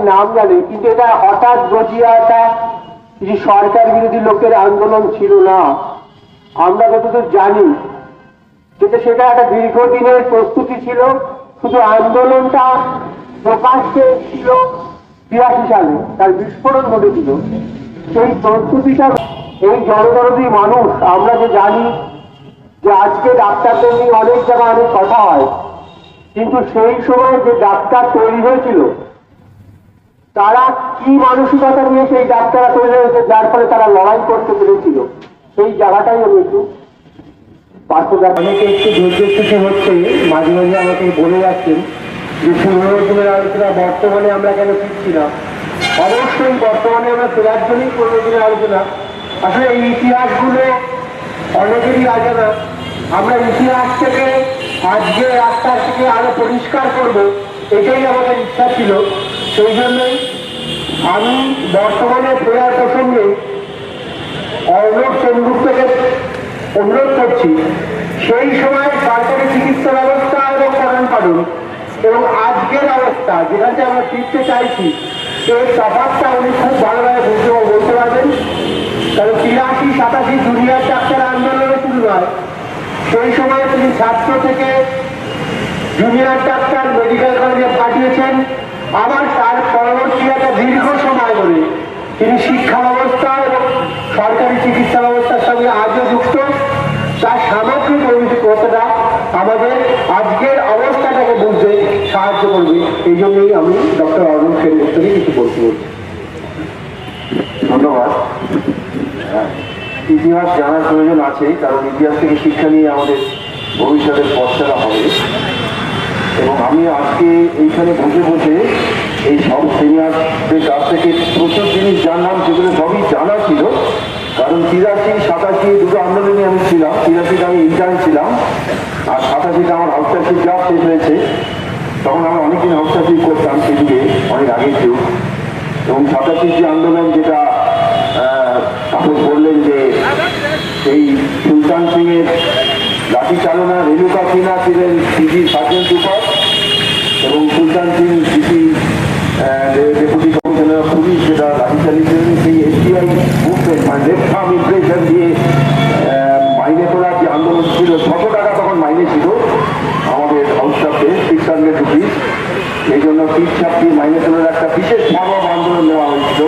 নাম জানে, কিন্তু এটা হঠাৎ গজিয়ে আসা কিছু সরকার বিরোধী লোকের আন্দোলন ছিল না। আমরা যতদূর জানি কিন্তু সেটা একটা দীর্ঘদিনের প্রস্তুতি ছিল। শুধু আন্দোলনটা প্রকাশ্যে ছিল 82 সালে, তার বিস্ফোরণ ঘটেছিল। সেই প্রস্তুতিটা এই জনদরদী মানুষ, আমরা যে জানি যে আজকে ডাক্তারদের নিয়ে অনেক জায়গায় অনেক কথা হয়, কিন্তু সেই সময় যে ডাক্তার তৈরি হয়েছিল তারা কি মানসিকতা নিয়ে সেই ডাক্তাররা তৈরি হয়েছে, যার ফলে তারা লড়াই করতে পেরেছিল, সেই জায়গাটাই আমি একটু অনেকে একটু ধৈর্য হচ্ছে। মাঝে মাঝে আমাকে বলে যাচ্ছেন যে পুনর্জীবনের আলোচনা বর্তমানে আমরা কেন ফিরছি না। অবশ্যই বর্তমানে আমরা ফেরার জন্যই পুনর্জীবনের আলোচনা। আসলে এই ইতিহাসগুলো অনেকেরই অজানা। আমরা ইতিহাস থেকে আজকে রাস্তার থেকে আরো পরিষ্কার করব, এটাই আমাদের ইচ্ছা ছিল। সেই জন্যই আমি বর্তমানে ফেরার প্রসঙ্গে অর্ণব সেনগুপ্তকে অনুরোধ করছি, সেই সময় সরকারি চিকিৎসা ব্যবস্থা এবং কল্যাণ পালন এবং আজকের অবস্থা যেখানে আমরা ফিরতে চাইছি, এই তফাৎটা উনি খুব ভালোভাবে বলতে পারবেন। কারণ 83-87 জুনিয়র ডাক্তার আন্দোলনে শুরু হয়, সেই সময় তিনি ছাত্র থেকে জুনিয়র ডাক্তার মেডিকেল কলেজে পাঠিয়েছেন। আবার তার পরবর্তী একটা দীর্ঘ সময় ধরে তিনি শিক্ষা ব্যবস্থা এবং সরকারি চিকিৎসা ব্যবস্থার সঙ্গে আজও যুক্ত। তার সামগ্রিক অভিজ্ঞতাটা আমাদের আজকের অবস্থাটাকে বুঝতে সাহায্য করবে। এই জন্যই আমি ডক্টর অর্ণব সেনগুপ্তকে কিছু বলতে বলছি। ধন্যবাদ। ইতিহাস জানার প্রয়োজন আছে, কারণ ইতিহাস থেকে শিক্ষা নিয়ে আমাদের ভবিষ্যতের পথ চলা হবে। এবং আমি আজকে এইখানে বসে বসে এই সব সিনিয়রদের কাছ থেকে প্রচুর জিনিস জানলাম, যেগুলো সবই জানা ছিল। কারণ 83-87 দুটো আন্দোলনে আমি ছিলাম। 83তে আমি ইন্টার্ন ছিলাম, আর 87তে আমার আউটসাইড জব শেষ হয়েছে। তখন আমরা অনেকদিন আউটসাইড করতাম, সেদিকে অনেক আগে ছিল। এবং 87 যে আন্দোলন, যেটা আপনি বললেন যে সেই সুলতান সিং এর লাঠি চালনা, রেণুকা সিনহা ছিলেন ডিজি সার্জেন্ট সুপার এবং Sultan Singh DG deputy commissioner of police, যেটা লাঠি চালিয়েছিলেন। সেই এসটিআই মুভমেন্ট মানে লেফট আর্ম ইমপ্রেশন দিয়ে মাইনে তোলার যে আন্দোলন ছিল, 600 টাকা তখন মাইনে ছিল আমাদের হাউসটাতে, 600 রুপিস। এই জন্য পিঠ ছাপিয়ে মাইনে তোলার একটা বিশেষ ভাব আন্দোলন নেওয়া হয়েছিল।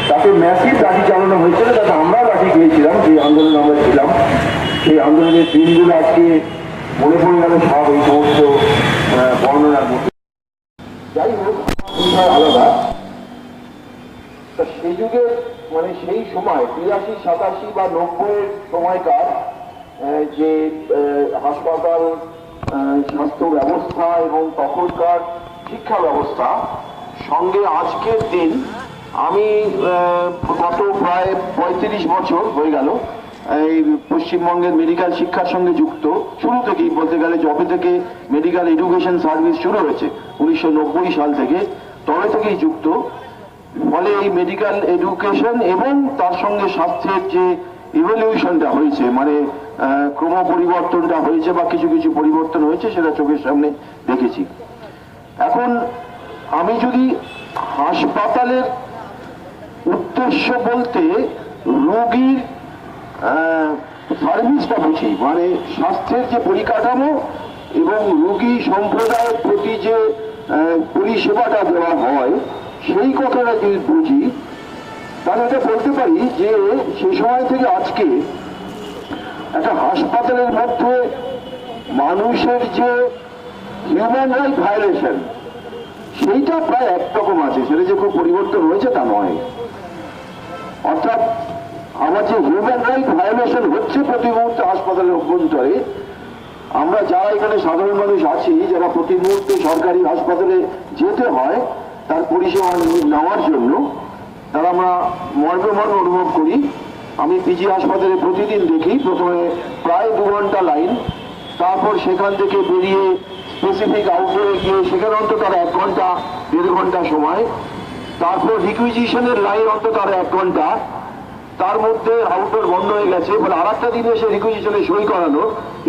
তাতে ম্যাসিভ লাঠি চালানো হয়েছিল, তাতে আমরা লাঠি খেয়েছিলাম। যে আন্দোলন আমরা ছিলাম, সেই আন্দোলনের দিনগুলো আজকে মনে পড়ে গেল সব এই সমস্ত বর্ণনার মধ্যে। যাই হোক, আলাদা। সেই যুগে মানে সেই সময় 83-87 বা 90-এর সময়কার যে হাসপাতাল, স্বাস্থ্য ব্যবস্থা এবং তখনকার শিক্ষা ব্যবস্থা সঙ্গে আজকের দিন, আমি গত প্রায় 35 বছর হয়ে গেল এই পশ্চিমবঙ্গের মেডিকেল শিক্ষার সঙ্গে যুক্ত। শুরু থেকেই বলতে গেলে, যবে থেকে মেডিকেল এডুকেশন সার্ভিস শুরু হয়েছে 1990 সাল থেকে, তবে থেকেই যুক্ত। ফলে এই মেডিকেল এডুকেশন এবং তার সঙ্গে স্বাস্থ্যের যে ইভলিউশনটা হয়েছে, মানে ক্রম পরিবর্তনটা হয়েছে বা কিছু কিছু পরিবর্তন হয়েছে, সেটা চোখের সামনে দেখেছি। এখন আমি যদি হাসপাতালের উদ্দেশ্য বলতে রোগীর সার্ভিসটা বুঝি, মানে স্বাস্থ্যের যে পরিকাঠামো এবং রোগী সম্প্রদায়ের প্রতি যে পরিষেবাটা দেওয়া হয়, সেই কথাটা যদি বুঝি, তাহলে এটা বলতে পারি যে সে সময় থেকে আজকে একটা হাসপাতালের মধ্যে মানুষের যে হিউম্যান রাইট ভায়োলেশন, সেইটা প্রায় একরকম আছে। সেটা যে খুব পরিবর্তন হয়েছে তা নয়। অর্থাৎ আমার যে হিউম্যান রাইট ভায়োলেশন হচ্ছে প্রতি মুহূর্তে হাসপাতালের অভ্যন্তরে, আমরা যারা এখানে সাধারণ মানুষ আছি, যারা প্রতি মুহূর্তে সরকারি হাসপাতালে যেতে হয় তার পরিষেবা নেওয়ার জন্য, তারা আমরা মর্মমান অনুভব করি। আমি পিজি হাসপাতালে প্রতিদিন দেখি, প্রথমে প্রায় 2 ঘন্টা লাইন, তারপর সেখান থেকে বেরিয়ে স্পেসিফিক আউটডোরে গিয়ে সেখানে অন্তত তারা 1 ঘন্টা 1.5 ঘন্টা সময়, তারপর রিকুইজিশনের লাইন অন্তত তারা 1 ঘন্টা, তার মধ্যে আউটডোর বন্ধ হয়ে গেছে, ফলে আর একটা দিনে সে রিকুইজিশনে সই করানো।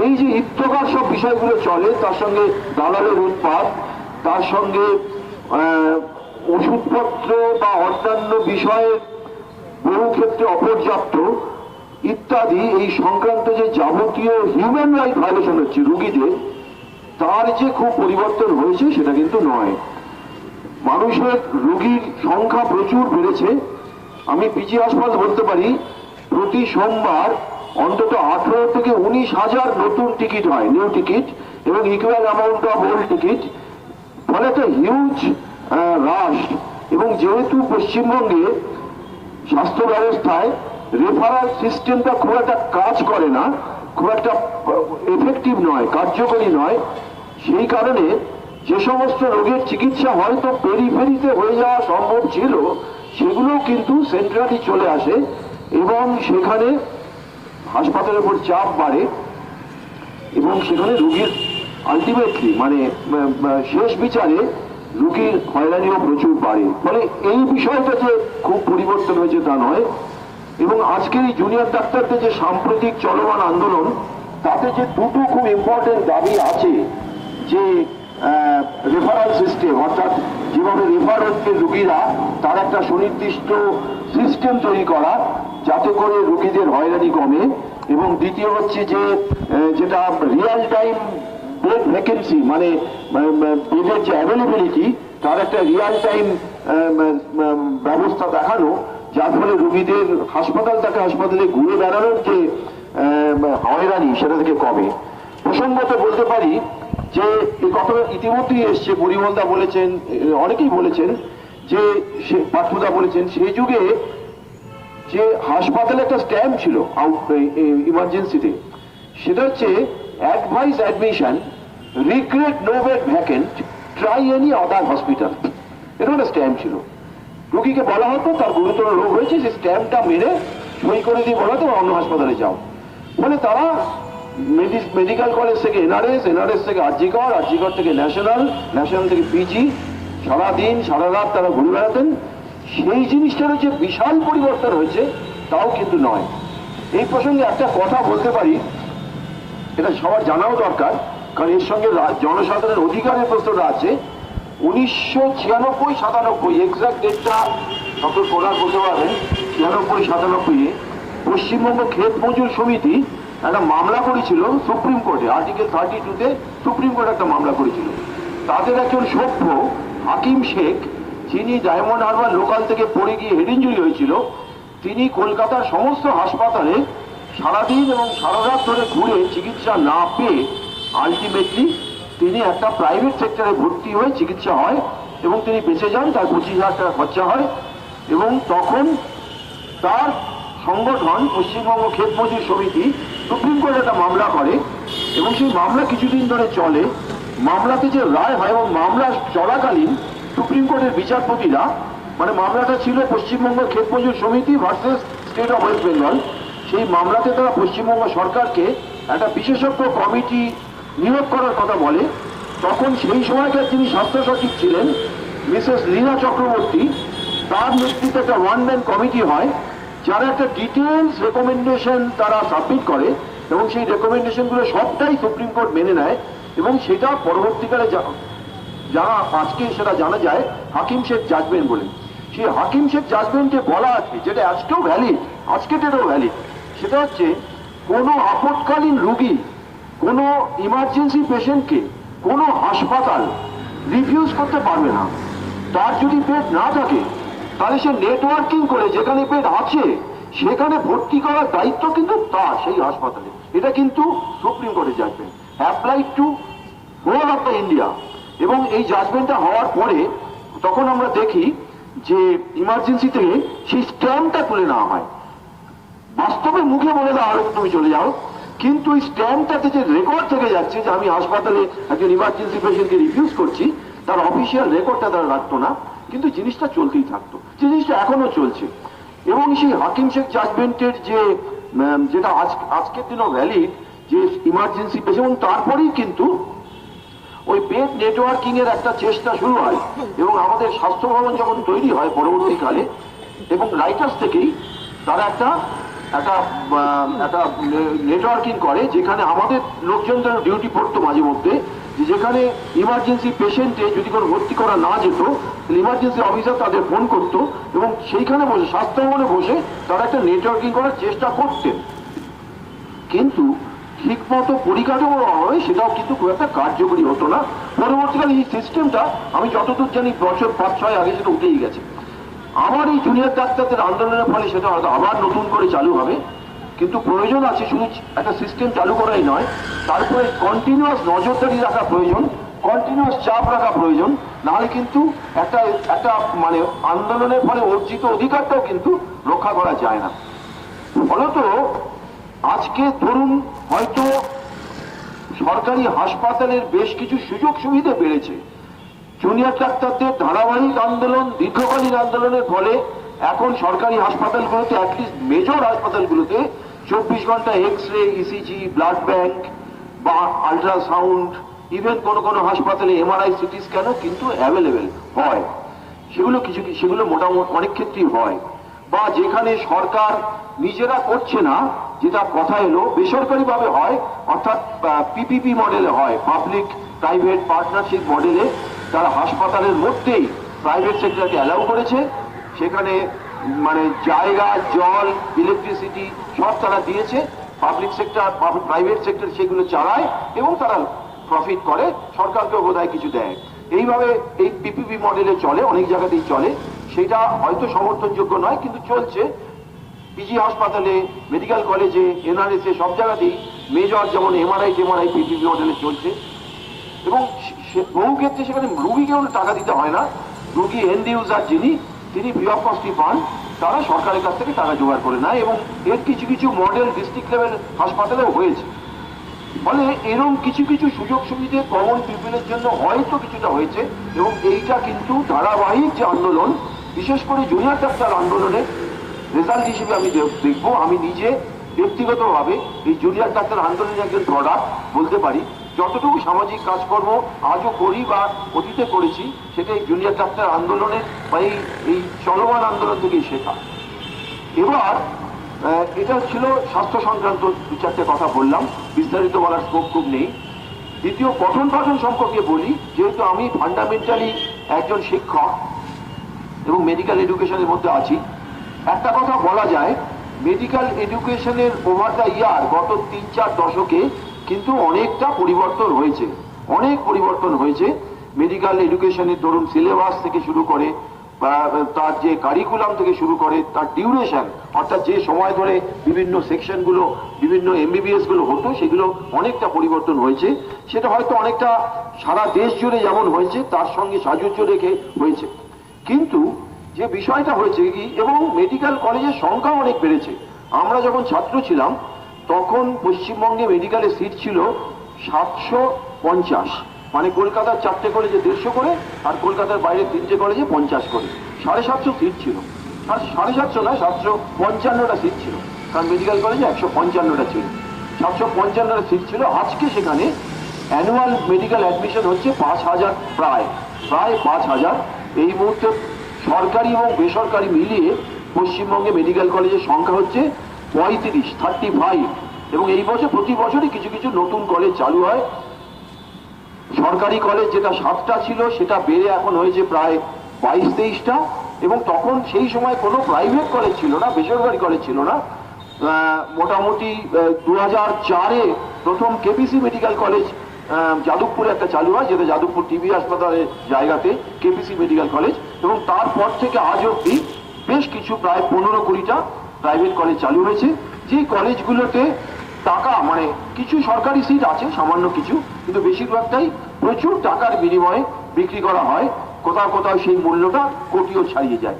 এই যে ইত্যকার সব বিষয়গুলো চলে, তার সঙ্গে দালালের উৎপাত, তার সঙ্গে ওষুধপত্র বা অন্যান্য বিষয়ের বহু ক্ষেত্রে অপর্যাপ্ত ইত্যাদি এই সংক্রান্ত যে যাবতীয় হিউম্যান রাইট ভায়োলেশন হচ্ছে রোগীদের, তার যে খুব পরিবর্তন হয়েছে সেটা কিন্তু নয়। মানুষের রোগীর সংখ্যা প্রচুর বেড়েছে। আমি পিজি হাসপাতাল বলতে পারি প্রতি সোমবার অন্তত 18 থেকে 19,000 নতুন টিকিট হয়, নিউ টিকিট, এবং equal amount of old ticket. ফলে একটা হিউজ রাশ। এবং যেহেতু পশ্চিমবঙ্গে স্বাস্থ্য ব্যবস্থায় রেফারাল সিস্টেমটা খুব একটা কাজ করে না, খুব একটা এফেক্টিভ নয়, কার্যকরী নয়, সেই কারণে যে সমস্ত রোগের চিকিৎসা হয়তো পেরিফেরিতে হয়ে যাওয়া সম্ভব ছিল সেগুলোও কিন্তু সেন্ট্রালি চলে আসে এবং সেখানে হাসপাতালের উপর চাপ বাড়ে এবং সেখানে রোগীর আলটিমেটলি মানে শেষ বিচারে রোগীর হয়রানিও প্রচুর বাড়ে। ফলে এই বিষয়টা যে খুব পরিবর্তন হয়েছে তা নয়। এবং আজকের এই জুনিয়র ডাক্তারদের যে সাম্প্রতিক চলমান আন্দোলন, তাতে যে দুটো খুব ইম্পর্টেন্ট দাবি আছে, যে রেফারাল সিস্টেম, অর্থাৎ যেভাবে রেফার হচ্ছে রোগীরা তার একটা সুনির্দিষ্ট সিস্টেম তৈরি করা যাতে করে রোগীদের হয়রানি কমে, এবং দ্বিতীয় হচ্ছে যে যেটা রিয়েল টাইম বেড ভ্যাকেন্সি, মানে বেডের যে অ্যাভেলেবিলিটি তার একটা রিয়েল টাইম ব্যবস্থা দেখানো, যার ফলে রোগীদের হাসপাতাল থেকে হাসপাতালে ঘুরে বেড়ানোর যে হয়রানি সেটা থেকে কমে। প্রসঙ্গত বলতে পারি যে এই কথা ইতিমধ্যেই এসছে, পরিমলদা বলেছেন, অনেকেই বলেছেন, যে পার্থদা বলেছেন, সেই যুগে যে হাসপাতালে একটা স্ট্যাম্প ছিল ইমার্জেন্সিতে, সেটা হচ্ছে advise admission, regret no bed vacant, try any other hospital. এটা একটা স্ট্যাম্প ছিল। রোগীকে বলা হতো তার গুরুতর রোগ হয়েছে, সেই স্ট্যাম্পটা মেরে সই করে দিয়ে বলা হতো অন্য হাসপাতালে যাও। ফলে তারা মেডিকেল কলেজ থেকে এনআরএস, এনআরএস থেকে আরজিকর, আরজিকর থেকে ন্যাশনাল, ন্যাশনাল থেকে পিজি, সারাদিন সারা রাত তারা ঘুরে বেড়াতেন। সেই জিনিসটার যে বিশাল পরিবর্তন হয়েছে তাও কিন্তু নয়। এই প্রসঙ্গে একটা কথা বলতে পারি, এটা সবার জানাও দরকার, কারণ এর সঙ্গে জনসাধারণের অধিকারের প্রশ্নটা আছে। 1996-97 এক্সাক্ট ডেটটা ডক্টর কোলার বলতে পারবেন, 96-97 পশ্চিমবঙ্গ ক্ষেত মজুর সমিতি একটা মামলা করেছিল সুপ্রিম কোর্টে, আর্টিকেল 32-তে সুপ্রিম কোর্ট একটা মামলা করেছিল। তাদের একজন সভ্য হাকিম শেখ, যিনি ডায়মন্ড হারবার লোকাল থেকে পড়ে গিয়ে হেড ইঞ্জুরি হয়েছিল, তিনি কলকাতার সমস্ত হাসপাতালে সারাদিন এবং সারা রাত ধরে ঘুরে চিকিৎসা না পেয়ে আলটিমেটলি তিনি একটা প্রাইভেট সেক্টরে ভর্তি হয়ে চিকিৎসা হয় এবং তিনি বেঁচে যান। তার 25,000 টাকা খরচা হয় এবং তখন তার সংগঠন পশ্চিমবঙ্গ ক্ষেত মজুর সমিতি সুপ্রিম কোর্টে একটা মামলা করে এবং সেই মামলা কিছুদিন ধরে চলে। মামলাতে যে রায় হয় এবং মামলা চলাকালীন সুপ্রিম কোর্টের বিচারপতিরা, মানে মামলাটা ছিল পশ্চিমবঙ্গ ক্ষেত মজুর সমিতি versus state of West Bengal, সেই মামলাতে তারা পশ্চিমবঙ্গ সরকারকে একটা বিশেষজ্ঞ কমিটি নিয়োগ করার কথা বলে। তখন সেই সময়কার যিনি স্বাস্থ্য সচিব ছিলেন মিসেস লীনা চক্রবর্তী, তার নেতৃত্বে একটা ওয়ান ম্যান কমিটি হয়, যারা একটা ডিটেলস রেকমেন্ডেশন তারা সাবমিট করে এবং সেই রেকমেন্ডেশনগুলো সবটাই সুপ্রিম কোর্ট মেনে নেয় এবং সেটা পরবর্তীকালে যারা আজকে সেটা জানা যায় হাকিম শেখ জাজমেন্ট বলে। সেই হাকিম শেখ জাজমেন্টে বলা আছে, যেটা আজকেও ভ্যালিড, আজকে ডেটেও ভ্যালিড, সেটা হচ্ছে কোনো আপৎকালীন রোগী, কোনো ইমার্জেন্সি পেশেন্টকে কোনো হাসপাতাল রিফিউজ করতে পারবে না। তার যদি বেড না থাকে তাহলে সে নেটওয়ার্কিং করে যেখানে বেড আছে সেখানে ভর্তি করার দায়িত্ব কিন্তু তার, সেই হাসপাতালে। এটা কিন্তু সুপ্রিম কোর্টের judgement, applied to whole of the India. এবং এই জাজমেন্টটা হওয়ার পরে তখন আমরা দেখি যে ইমার্জেন্সি থেকে সেই স্ট্যাম্পটা তুলে নেওয়া হয়। বাস্তবে মুখে বলে দেওয়া হয় তুমি চলে যাও, কিন্তু ওই স্ট্যাম্পটাতে যে রেকর্ড থেকে যাচ্ছে যে আমি হাসপাতালে একজন ইমার্জেন্সি পেশেন্টকে রিফিউজ করছি, তার অফিসিয়াল রেকর্ডটা তারা রাখতো না, কিন্তু জিনিসটা চলতেই থাকতো, যে জিনিসটা এখনো চলছে। এবং সেই হাকিম শেখ জাজমেন্টের যেটা আজকের দিনও ভ্যালিড, যে ইমার্জেন্সি পেশেন্ট, এবং তারপরেই কিন্তু ওই বেড নেটওয়ার্কিং এর একটা চেষ্টা শুরু হয় এবং আমাদের স্বাস্থ্য ভবন যখন তৈরি হয় পরবর্তীকালে, এবং রাইটার্স থেকেই তারা একটা নেটওয়ার্কিং করে, যেখানে আমাদের লোকজন তারা ডিউটি পড়তো মাঝে মধ্যে, যে যেখানে ইমার্জেন্সি পেশেন্টে যদি কোনো ভর্তি করা না যেত, তাহলে ইমার্জেন্সি অফিসার তাদের ফোন করতো এবং সেইখানে বসে স্বাস্থ্যভবনে বসে তারা একটা নেটওয়ার্কিং করার চেষ্টা করতেন। কিন্তু ঠিকমতো পরিকাঠামোর অভাবে সেটাও কিন্তু খুব একটা কার্যকরী হতো না। পরবর্তীকালে এই সিস্টেমটা আমি যতদূর জানি বছর 5-6 আগে সেটা উঠেই গেছে। আমার এই জুনিয়র ডাক্তারদের আন্দোলনের ফলে সেটা হয়তো আবার নতুন করে চালু হবে, কিন্তু প্রয়োজন আছে শুধু একটা সিস্টেম চালু করাই নয়, তারপরে কন্টিনিউয়াস নজরদারি রাখা প্রয়োজন, কন্টিনিউয়াস চাপ রাখা প্রয়োজন। নাহলে কিন্তু একটা একটা মানে আন্দোলনের ফলে অর্জিত অধিকারটাও কিন্তু রক্ষা করা যায় না। ফলত আজকে ধরুন হয়তো সরকারি হাসপাতালের বেশ কিছু সুযোগ সুবিধা বেড়েছে, জুনিয়র ডাক্তারদের ধারাবাহিক আন্দোলন, দীর্ঘকালীন আন্দোলনের ফলে এখন সরকারি হাসপাতালগুলোতে, অ্যাটলিস্ট মেজর হাসপাতালগুলোতে 24 ঘন্টা X ray, ECG, blood bank বা আল্ট্রাসাউন্ড, ইভেন কোনো কোনো হাসপাতালে এমআরআই, সিটি স্ক্যানও কিন্তু অ্যাভেলেবেল হয়। সেগুলো মোটামুটি অনেক ক্ষেত্রেই হয়। বা যেখানে সরকার নিজেরা করছে না, যেটা কথা এলো, বেসরকারিভাবে হয়, অর্থাৎ পিপিপি মডেলে হয়, পাবলিক প্রাইভেট পার্টনারশিপ মডেলে তারা হাসপাতালের মধ্যেই প্রাইভেট সেক্টরকে অ্যালাউ করেছে। সেখানে মানে জায়গা, জল, ইলেকট্রিসিটি সব তারা দিয়েছে। পাবলিক সেক্টর, প্রাইভেট সেক্টর সেগুলো চালায় এবং তারা প্রফিট করে, সরকারকেও বোধহয় কিছু দেয়। এইভাবে এই পিপিপি মডেলে চলে, অনেক জায়গাতেই চলে। সেটা হয়তো সমর্থনযোগ্য নয়, কিন্তু চলছে। পিজি হাসপাতালে, মেডিকেল কলেজে, এনআরএসে সব জায়গাতেই মেজর যেমন এমআরআই পিপিপি মডেলে চলছে। এবং বহু ক্ষেত্রে সেখানে রুগীকেও টাকা দিতে হয় না, রুগী এন্ড ইউজার যিনি, তিনি ফ্রি অফ কস্টই পান, তারা সরকারের কাছ থেকে টাকা জোগাড় করে নেয়। এবং এর কিছু কিছু মডেল ডিস্ট্রিক্ট লেভেল হাসপাতালেও হয়েছে। ফলে এরকম কিছু কিছু সুযোগ সুবিধে কমন পিপলের জন্য হয়তো কিছুটা হয়েছে। এবং এইটা কিন্তু ধারাবাহিক যে আন্দোলন, বিশেষ করে জুনিয়র ডাক্তার আন্দোলনের রেজাল্ট হিসেবে আমি দেখবো। আমি নিজে ব্যক্তিগতভাবে এই জুনিয়র ডাক্তার আন্দোলনের একজন প্রোডাক্ট বলতে পারি। যতটুকু সামাজিক কাজকর্ম আজও করি বা অতীতে করেছি, সেটা এই জুনিয়র ডাক্তার আন্দোলনের বা এই চলমান আন্দোলন থেকেই শেখা। এবার এটা ছিল স্বাস্থ্য সংক্রান্ত 2-4টে কথা বললাম, বিস্তারিত বলার স্কোপ খুব নেই। দ্বিতীয়, পঠন পাঠন সম্পর্কে বলি। যেহেতু আমি ফান্ডামেন্টালি একজন শিক্ষক এবং মেডিকেল এডুকেশনের মধ্যে আছি, একটা কথা বলা যায়, মেডিকেল এডুকেশনের ওভার দ্য ইয়ার গত 3-4 দশকে কিন্তু অনেকটা পরিবর্তন হয়েছে, অনেক পরিবর্তন হয়েছে। মেডিকেল এডুকেশনের ধরুন সিলেবাস থেকে শুরু করে, তার যে কারিকুলাম থেকে শুরু করে, তার ডিউরেশন, অর্থাৎ যে সময় ধরে বিভিন্ন সেকশনগুলো, বিভিন্ন এমবিবিএস গুলো হতো, সেগুলো অনেকটা পরিবর্তন হয়েছে। সেটা হয়তো অনেকটা সারা দেশ জুড়ে যেমন হয়েছে তার সঙ্গে সাযুজ্য রেখে হয়েছে। কিন্তু যে বিষয়টা হয়েছে কি, এবং মেডিকেল কলেজের সংখ্যা অনেক বেড়েছে। আমরা যখন ছাত্র ছিলাম তখন পশ্চিমবঙ্গে মেডিকেলের সিট ছিল 750, মানে কলকাতার 4টে কলেজে 150 করে, আর কলকাতার বাইরে 3টে কলেজে 50 করে, 750 সিট ছিল। আর 750 না, 755টা সিট ছিল, কারণ মেডিকেল কলেজে 155টা ছিল, 755টা সিট ছিল। আজকে সেখানে অ্যানুয়াল মেডিকেল অ্যাডমিশন হচ্ছে 5000, প্রায় 5000। এই মুহূর্তে সরকারি এবং বেসরকারি মিলিয়ে পশ্চিমবঙ্গে মেডিকেল কলেজের সংখ্যা হচ্ছে 35। এবং এই বছর প্রতি বছরই কিছু কিছু নতুন কলেজ চালু হয়। সরকারি কলেজ যেটা 7টা ছিল সেটা বেড়ে এখন হয়েছে প্রায় 22-23টা। এবং তখন সেই সময় কোনো প্রাইভেট কলেজ ছিল না, বেসরকারি কলেজ ছিল না। মোটামুটি 2004-এ প্রথম কেপিসি মেডিকেল কলেজ যাদবপুরে একটা চালু হয়, যেটা যাদবপুর টিবি হাসপাতালের জায়গাতে কেপিসি মেডিকেল কলেজ। এবং তারপর থেকে আজ অব্দি বেশ কিছু প্রায় 15-20টা প্রাইভেট কলেজ চালু হয়েছে, যে কলেজগুলোতে টাকা, মানে কিছু সরকারি সিট আছে সামান্য কিছু, কিন্তু বেশিরভাগটাই প্রচুর টাকার বিনিময়ে বিক্রি করা হয়। কোথাও কোথাও সেই মূল্যটা কোটিও ছাড়িয়ে যায়।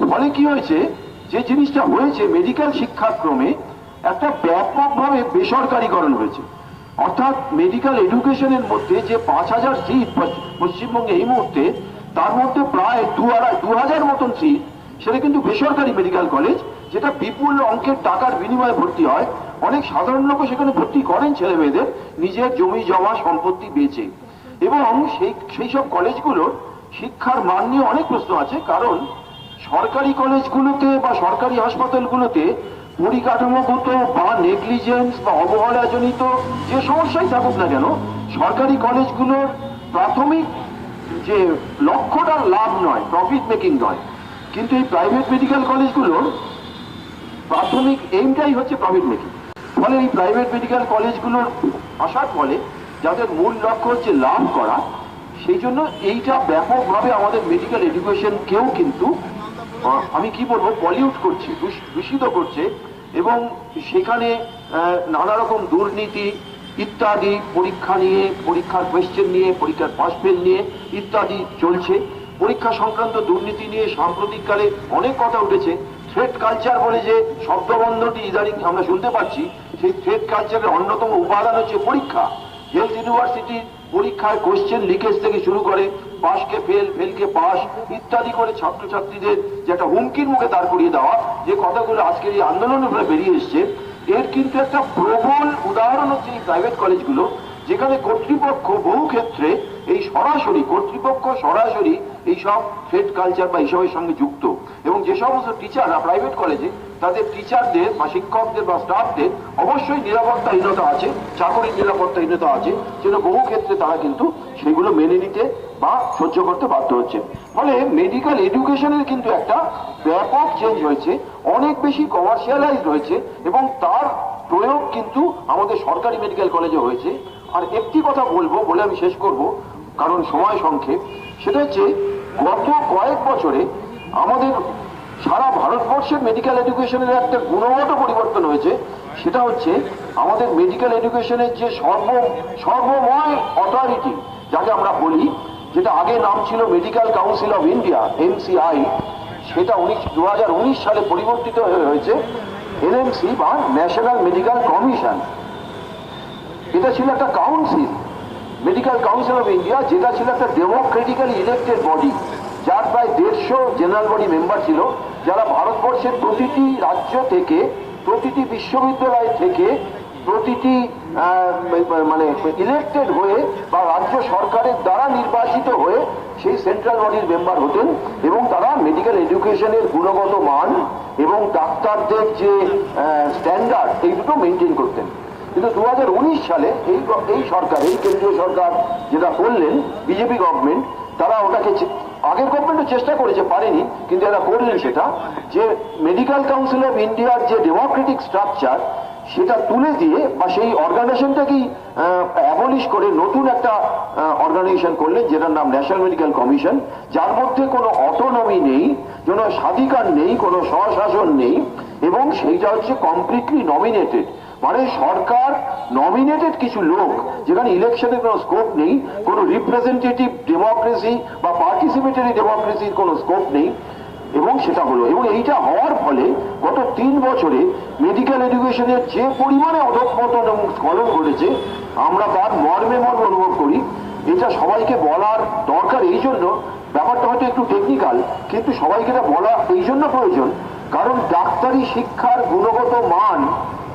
ফলে কি হয়েছে, যে জিনিসটা হয়েছে, মেডিকেল শিক্ষাক্রমে একটা ব্যাপকভাবে বেসরকারীকরণ হয়েছে। অর্থাৎ মেডিকেল এডুকেশনের মধ্যে যে 5000 সিট পশ্চিমবঙ্গে এই মুহূর্তে, তার মধ্যে প্রায় 2000 মতন সিট সেটা কিন্তু বেসরকারি মেডিকেল কলেজ, যেটা বিপুল অঙ্কের টাকার বিনিময়ে ভর্তি হয়। অনেক সাধারণ লোক সেখানে ভর্তি করেন ছেলে মেয়েদের নিজের জমি জমা সম্পত্তি বেচে। এবং সেই সব কলেজগুলোর শিক্ষার মান নিয়ে অনেক প্রশ্ন আছে, কারণ সরকারি কলেজগুলোতে বা সরকারি হাসপাতালগুলোতে পরিকাঠামোগত বা নেগলিজেন্স বা অবহেলাজনিত যে সমস্যাই থাকুক না কেন, সরকারি কলেজগুলোর প্রাথমিক যে লক্ষ্যটা লাভ নয়, প্রফিট মেকিং নয়, কিন্তু এই প্রাইভেট মেডিকেল কলেজগুলোর প্রাথমিক এইমটাই হচ্ছে প্রফিট মেকিং। ফলে এই প্রাইভেট মেডিকেল কলেজগুলোর আসার ফলে যাদের মূল লক্ষ্য হচ্ছে লাভ করা, সেই জন্য এইটা ব্যাপকভাবে আমাদের মেডিকেল এডুকেশনকেও কিন্তু আমি কি বলবো পলিউট করছে, দূষিত করছে, এবং সেখানে নানা রকম দুর্নীতি ইত্যাদি, পরীক্ষা নিয়ে, পরীক্ষার কোয়েশ্চেন নিয়ে, পরীক্ষার পাস ফেল নিয়ে ইত্যাদি চলছে। পরীক্ষা সংক্রান্ত দুর্নীতি নিয়ে সাম্প্রতিককালে অনেক কথা উঠেছে। থ্রেড কালচার বলে যে শব্দবন্ধটি ইদানিং আমরা শুনতে পাচ্ছি, সেই থ্রেড কালচারের অন্যতম উপাদান হচ্ছে পরীক্ষা। হেলথ ইউনিভার্সিটি পরীক্ষায় কোশ্চেন লিকেজ থেকে শুরু করে পাসকে ফেল, ফেলকে পাস ইত্যাদি করে ছাত্রছাত্রীদের যে একটা হুমকির মুখে দাঁড় করিয়ে দেওয়া, যে কথাগুলো আজকের এই আন্দোলনের ফলে বেরিয়ে এসছে, এর কিন্তু একটা প্রবল উদাহরণ হচ্ছে এই প্রাইভেট কলেজগুলো, যেখানে কর্তৃপক্ষ বহু ক্ষেত্রে এই কর্তৃপক্ষ সরাসরি এইসব থ্রেড কালচার বা এইসবের সঙ্গে যুক্ত। এবং যে সমস্ত টিচাররা প্রাইভেট কলেজে, তাদের টিচারদের বা শিক্ষকদের বা স্টাফদের অবশ্যই নিরাপত্তাহীনতা আছে, চাকরির নিরাপত্তাহীনতা আছে, যেন বহু ক্ষেত্রে তারা কিন্তু সেগুলো মেনে নিতে বা সহ্য করতে বাধ্য হচ্ছে। ফলে মেডিকেল এডুকেশনের কিন্তু একটা ব্যাপক চেঞ্জ হয়েছে, অনেক বেশি কমার্শিয়ালাইজ হয়েছে, এবং তার প্রয়োগ কিন্তু আমাদের সরকারি মেডিকেল কলেজে হয়েছে। আর একটি কথা বলবো, বলে আমি শেষ করব কারণ সময় সংক্ষেপ, সেটা হচ্ছে গত কয়েক বছরে আমাদের সারা ভারতবর্ষের মেডিকেল এডুকেশনের একটা গুণগত পরিবর্তন হয়েছে। সেটা হচ্ছে আমাদের মেডিকেল এডুকেশনের যে সর্বময় অথরিটি যাকে আমরা বলি, যেটা আগে নাম ছিল medical council of India, MCI, সেটা 2019 সালে পরিবর্তিত হয়েছে NMC বা ন্যাশনাল মেডিকেল কমিশন। এটা ছিল একটা council, medical council of India, যেটা ছিল একটা ডেমোক্রেটিক্যালি ইলেক্টেড বডি, যার প্রায় 150 জেনারেল বডি মেম্বার ছিল, যারা ভারতবর্ষের প্রতিটি রাজ্য থেকে, প্রতিটি বিশ্ববিদ্যালয় থেকে, প্রতিটি মানে ইলেক্টেড হয়ে বা রাজ্য সরকারের দ্বারা নির্বাচিত হয়ে সেই সেন্ট্রাল বডির মেম্বার হতেন, এবং তারা মেডিকেল এডুকেশনের গুণগত মান এবং ডাক্তারদের যে স্ট্যান্ডার্ড, এই দুটো মেনটেন করতেন। কিন্তু 2019 সালে এই সরকার, এই কেন্দ্রীয় সরকার যেটা করলেন, বিজেপি গভর্নমেন্ট, তারা ওটাকে, আগের গভর্নমেন্টও চেষ্টা করেছে, পারেনি, কিন্তু এরা করলেন সেটা, যে মেডিকেল কাউন্সিল অফ ইন্ডিয়ার যে ডেমোক্রেটিক স্ট্রাকচার, সেটা তুলে দিয়ে বা সেই অর্গানাইজেশনটাকেই অ্যাবলিশ করে নতুন একটা অর্গানাইজেশন করলেন, যেটার নাম ন্যাশনাল মেডিকেল কমিশন, যার মধ্যে কোনো অটোনমি নেই, কোনো স্বাধিকার নেই, কোনো স্বশাসন নেই, এবং সেইটা হচ্ছে কমপ্লিটলি নমিনেটেড। মানে সরকার নমিনেটেড কিছু লোক, যেখানে ইলেকশনের কোনো স্কোপ নেই, কোনো রিপ্রেজেন্টেটিভ ডেমোক্রেসি বা পার্টিসিপেটরি ডেমোক্রেসির কোনো স্কোপ নেই, এবং সেটা হলো। এবং এইটা হওয়ার ফলে গত 3 বছরে মেডিকেল এডুকেশনের যে পরিমাণে অধঃপতন এবং স্খলন ঘটেছে, আমরা তার মর্মে অনুভব করি। এটা সবাইকে বলার দরকার, এই জন্য ব্যাপারটা হয়তো একটু টেকনিক্যাল, কিন্তু সবাইকে এটা বলা এই জন্য প্রয়োজন, কারণ ডাক্তারি শিক্ষার গুণগত মান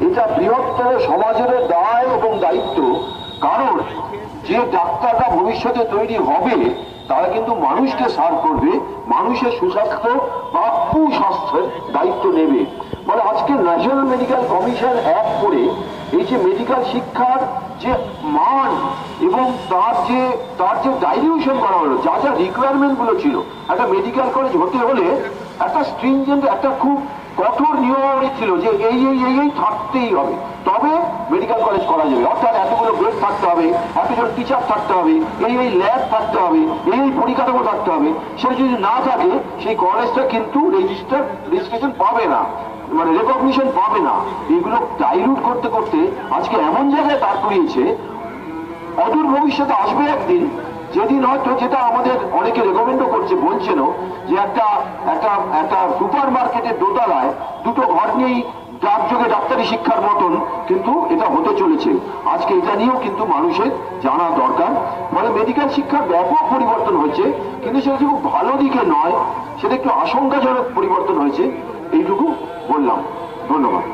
এটা বৃহত্তর সমাজের দায় এবং দায়িত্ব। কারণ যে ডাক্তাররা ভবিষ্যতে তৈরি হবে, তারা কিন্তু মানুষকে সার্ভ করবে, মানুষের সুস্বাস্থ্য বা সুস্বাস্থ্যের দায়িত্ব নেবে। মানে আজকে ন্যাশনাল মেডিকেল কমিশন অ্যাক্ট করে এই যে মেডিকেল শিক্ষার যে মান এবং তার যে ডাইলিউশন করা হলো, যা যা রিকোয়ারমেন্ট গুলো ছিল, একটা মেডিকেল কলেজ হতে হলে একটা স্ট্রিনজেন্ট, একটা খুব কঠোর নিয়মাবলী ছিল, যে এই থাকতেই হবে, তবে মেডিকেল কলেজ করা যাবে। অর্থাৎ এতগুলো বেড থাকতে হবে, এতজন টিচার থাকতে হবে, এই ল্যাব থাকতে হবে, এই পরিকাঠামো থাকতে হবে। সেটা যদি না থাকে, সেই কলেজটা কিন্তু রেজিস্ট্রেশন পাবে না, মানে রেকগনিশন পাবে না। এগুলো ডাইলুট করতে করতে আজকে এমন জায়গায় দাঁড় করিয়েছে, অদূর ভবিষ্যতে আসবে একদিন যেদিন হয়তো, যেটা আমাদের অনেকে রেকমেন্ডও করছে, বলছেনও, যে একটা সুপার মার্কেটের দোতলায় দুটো ঘর নিয়েই ডাকযোগে ডাক্তারি শিক্ষার মতন কিন্তু এটা হতে চলেছে। আজকে এটা নিয়েও কিন্তু মানুষের জানা দরকার। ফলে মেডিকেল শিক্ষার ব্যাপক পরিবর্তন হয়েছে, কিন্তু সেটা খুব ভালো দিকে নয়, সেটা একটু আশঙ্কাজনক পরিবর্তন হয়েছে। এইটুকু বললাম, ধন্যবাদ।